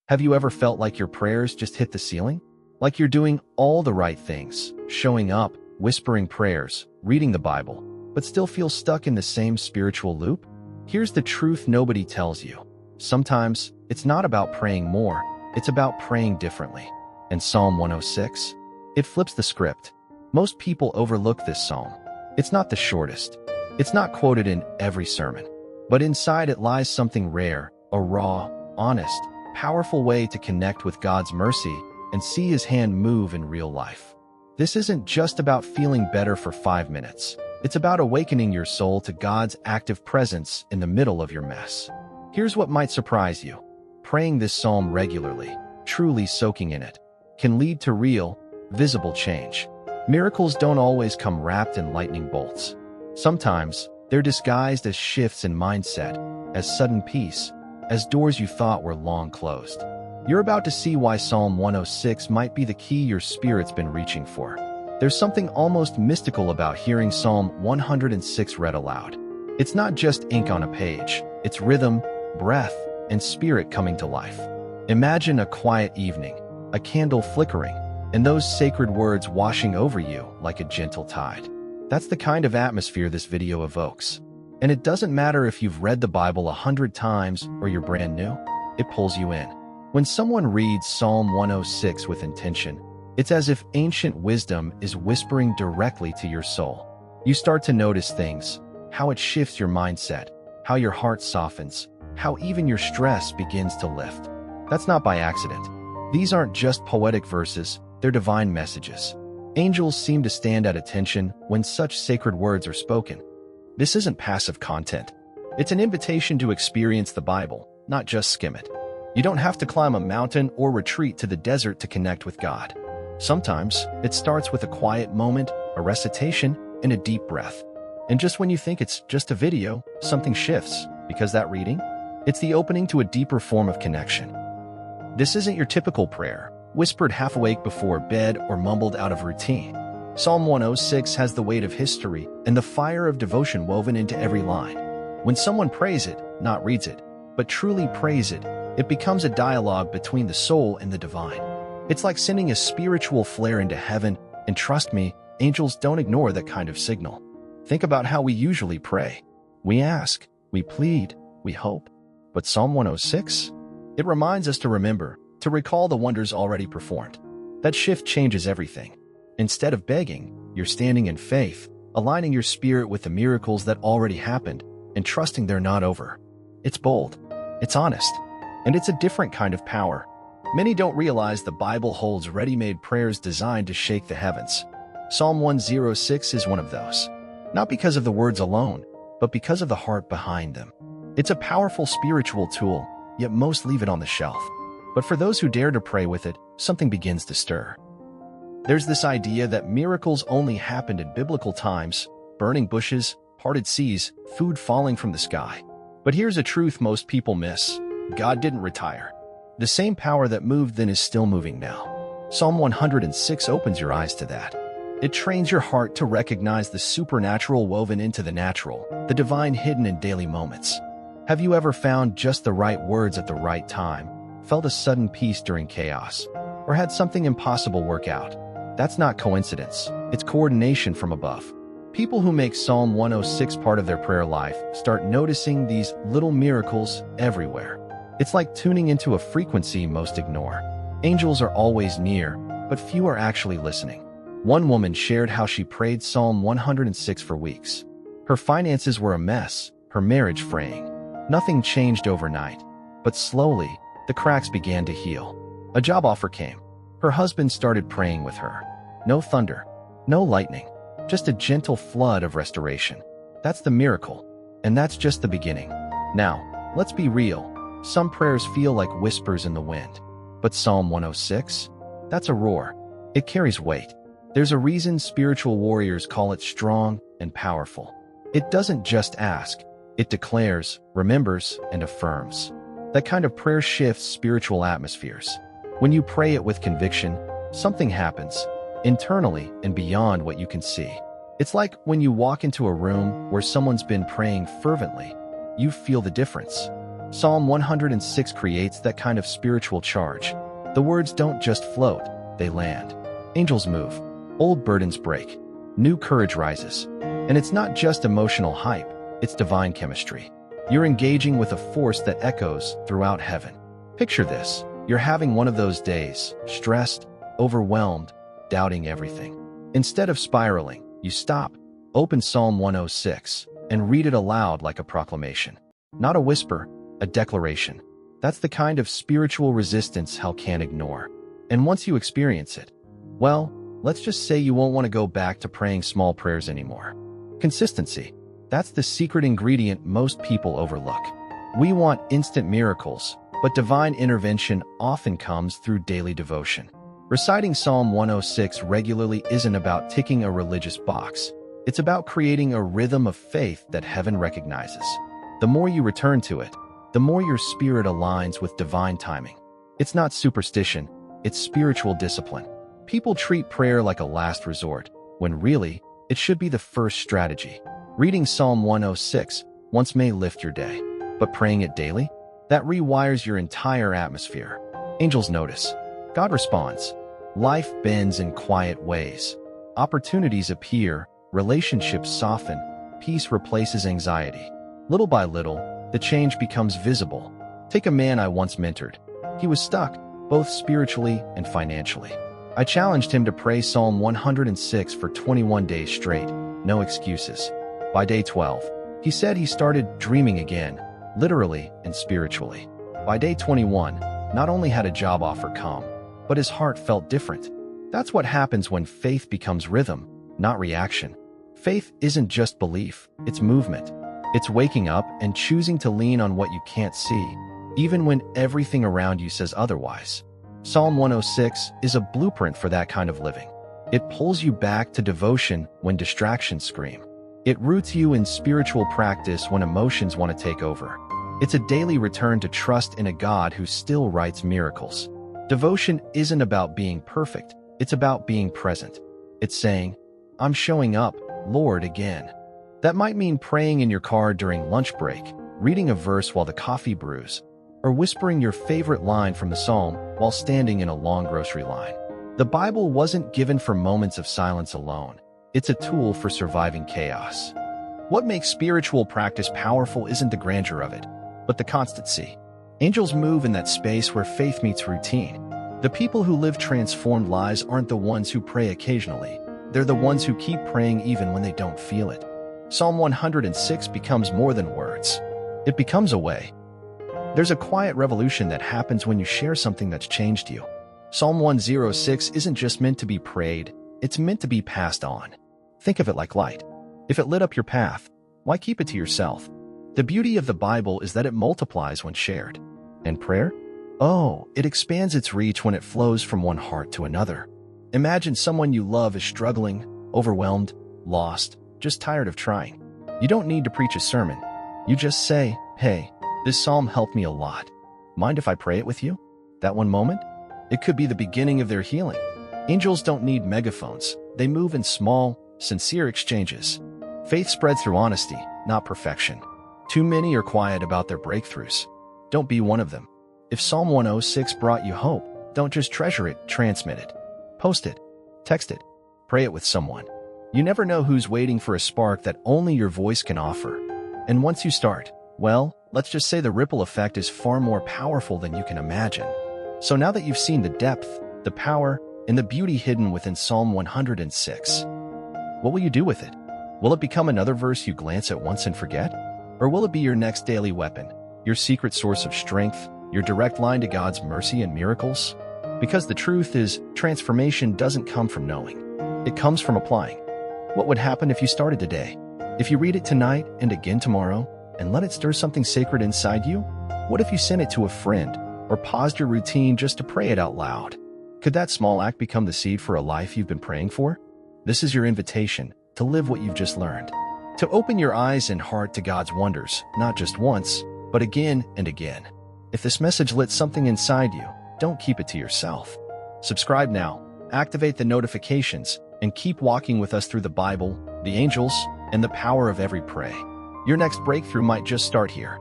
Have you ever felt like your prayers just hit the ceiling? Like you're doing all the right things, showing up, whispering prayers, reading the Bible, but still feel stuck in the same spiritual loop? Here's the truth nobody tells you. Sometimes, it's not about praying more, it's about praying differently. And Psalm 106? It flips the script. Most people overlook this psalm. It's not the shortest. It's not quoted in every sermon. But inside it lies something rare, a raw, honest, powerful way to connect with God's mercy and see His hand move in real life. This isn't just about feeling better for 5 minutes. It's about awakening your soul to God's active presence in the middle of your mess. Here's what might surprise you. Praying this psalm regularly, truly soaking in it, can lead to real, visible change. Miracles don't always come wrapped in lightning bolts. Sometimes, they're disguised as shifts in mindset, as sudden peace, as doors you thought were long closed. You're about to see why Psalm 106 might be the key your spirit's been reaching for. There's something almost mystical about hearing Psalm 106 read aloud. It's not just ink on a page, it's rhythm, breath, and spirit coming to life. Imagine a quiet evening, a candle flickering, and those sacred words washing over you like a gentle tide. That's the kind of atmosphere this video evokes. And it doesn't matter if you've read the Bible 100 times or you're brand new, it pulls you in. When someone reads Psalm 106 with intention, it's as if ancient wisdom is whispering directly to your soul. You start to notice things, how it shifts your mindset, how your heart softens, how even your stress begins to lift. That's not by accident. These aren't just poetic verses, they're divine messages. Angels seem to stand at attention when such sacred words are spoken. This isn't passive content. It's an invitation to experience the Bible, not just skim it. You don't have to climb a mountain or retreat to the desert to connect with God. Sometimes, it starts with a quiet moment, a recitation, and a deep breath. And just when you think it's just a video, something shifts, because that reading, it's the opening to a deeper form of connection. This isn't your typical prayer, whispered half awake before bed or mumbled out of routine. Psalm 106 has the weight of history and the fire of devotion woven into every line. When someone prays it, not reads it, but truly prays it, it becomes a dialogue between the soul and the divine. It's like sending a spiritual flare into heaven, and trust me, angels don't ignore that kind of signal. Think about how we usually pray. We ask, we plead, we hope. But Psalm 106? It reminds us to remember, to recall the wonders already performed. That shift changes everything. Instead of begging, you're standing in faith, aligning your spirit with the miracles that already happened, and trusting they're not over. It's bold, it's honest, and it's a different kind of power. Many don't realize the Bible holds ready-made prayers designed to shake the heavens. Psalm 106 is one of those. Not because of the words alone, but because of the heart behind them. It's a powerful spiritual tool, yet most leave it on the shelf. But for those who dare to pray with it, something begins to stir. There's this idea that miracles only happened in biblical times, burning bushes, parted seas, food falling from the sky. But here's a truth most people miss. God didn't retire. The same power that moved then is still moving now. Psalm 106 opens your eyes to that. It trains your heart to recognize the supernatural woven into the natural, the divine hidden in daily moments. Have you ever found just the right words at the right time, felt a sudden peace during chaos, or had something impossible work out? That's not coincidence, it's coordination from above. People who make Psalm 106 part of their prayer life start noticing these little miracles everywhere. It's like tuning into a frequency most ignore. Angels are always near, but few are actually listening. One woman shared how she prayed Psalm 106 for weeks. Her finances were a mess, her marriage fraying. Nothing changed overnight, but slowly, the cracks began to heal. A job offer came. Her husband started praying with her. No thunder, no lightning, just a gentle flood of restoration. That's the miracle, and that's just the beginning. Now, let's be real. Some prayers feel like whispers in the wind. But Psalm 106? That's a roar. It carries weight. There's a reason spiritual warriors call it strong and powerful. It doesn't just ask. It declares, remembers, and affirms. That kind of prayer shifts spiritual atmospheres. When you pray it with conviction, something happens, internally and beyond what you can see. It's like when you walk into a room where someone's been praying fervently. You feel the difference. Psalm 106 creates that kind of spiritual charge. The words don't just float, they land. Angels move, old burdens break, new courage rises. And it's not just emotional hype, it's divine chemistry. You're engaging with a force that echoes throughout heaven. Picture this, you're having one of those days, stressed, overwhelmed, doubting everything. Instead of spiraling, you stop, open Psalm 106, and read it aloud like a proclamation. Not a whisper, a declaration. That's the kind of spiritual resistance hell can't ignore. And once you experience it, well, let's just say you won't want to go back to praying small prayers anymore. Consistency. That's the secret ingredient most people overlook. We want instant miracles, but divine intervention often comes through daily devotion. Reciting Psalm 106 regularly isn't about ticking a religious box. It's about creating a rhythm of faith that heaven recognizes. The more you return to it, the more your spirit aligns with divine timing. It's not superstition, it's spiritual discipline. People treat prayer like a last resort, when really, it should be the first strategy. Reading Psalm 106 once may lift your day, but praying it daily? That rewires your entire atmosphere. Angels notice. God responds. Life bends in quiet ways. Opportunities appear, relationships soften, peace replaces anxiety. Little by little, the change becomes visible. Take a man I once mentored. He was stuck, both spiritually and financially. I challenged him to pray Psalm 106 for 21 days straight, no excuses. By day 12, he said he started dreaming again, literally and spiritually. By day 21, not only had a job offer come, but his heart felt different. That's what happens when faith becomes rhythm, not reaction. Faith isn't just belief, it's movement. It's waking up and choosing to lean on what you can't see, even when everything around you says otherwise. Psalm 106 is a blueprint for that kind of living. It pulls you back to devotion when distractions scream. It roots you in spiritual practice when emotions want to take over. It's a daily return to trust in a God who still writes miracles. Devotion isn't about being perfect, it's about being present. It's saying, I'm showing up, Lord, again. That might mean praying in your car during lunch break, reading a verse while the coffee brews, or whispering your favorite line from the psalm while standing in a long grocery line. The Bible wasn't given for moments of silence alone. It's a tool for surviving chaos. What makes spiritual practice powerful isn't the grandeur of it, but the constancy. Angels move in that space where faith meets routine. The people who live transformed lives aren't the ones who pray occasionally. They're the ones who keep praying even when they don't feel it. Psalm 106 becomes more than words. It becomes a way. There's a quiet revolution that happens when you share something that's changed you. Psalm 106 isn't just meant to be prayed, it's meant to be passed on. Think of it like light. If it lit up your path, why keep it to yourself? The beauty of the Bible is that it multiplies when shared. And prayer? Oh, it expands its reach when it flows from one heart to another. Imagine someone you love is struggling, overwhelmed, lost, just tired of trying. You don't need to preach a sermon. You just say, hey, this psalm helped me a lot. Mind if I pray it with you? That one moment? It could be the beginning of their healing. Angels don't need megaphones. They move in small, sincere exchanges. Faith spreads through honesty, not perfection. Too many are quiet about their breakthroughs. Don't be one of them. If Psalm 106 brought you hope, don't just treasure it, transmit it. Post it. Text it. Pray it with someone. You never know who's waiting for a spark that only your voice can offer. And once you start, well, let's just say the ripple effect is far more powerful than you can imagine. So now that you've seen the depth, the power, and the beauty hidden within Psalm 106, what will you do with it? Will it become another verse you glance at once and forget? Or will it be your next daily weapon, your secret source of strength, your direct line to God's mercy and miracles? Because the truth is, transformation doesn't come from knowing. It comes from applying. What would happen if you started today? If you read it tonight and again tomorrow, and let it stir something sacred inside you? What if you sent it to a friend, or paused your routine just to pray it out loud? Could that small act become the seed for a life you've been praying for? This is your invitation to live what you've just learned. To open your eyes and heart to God's wonders, not just once, but again and again. If this message lit something inside you, don't keep it to yourself. Subscribe now, activate the notifications, and keep walking with us through the Bible, the angels, and the power of every pray. Your next breakthrough might just start here.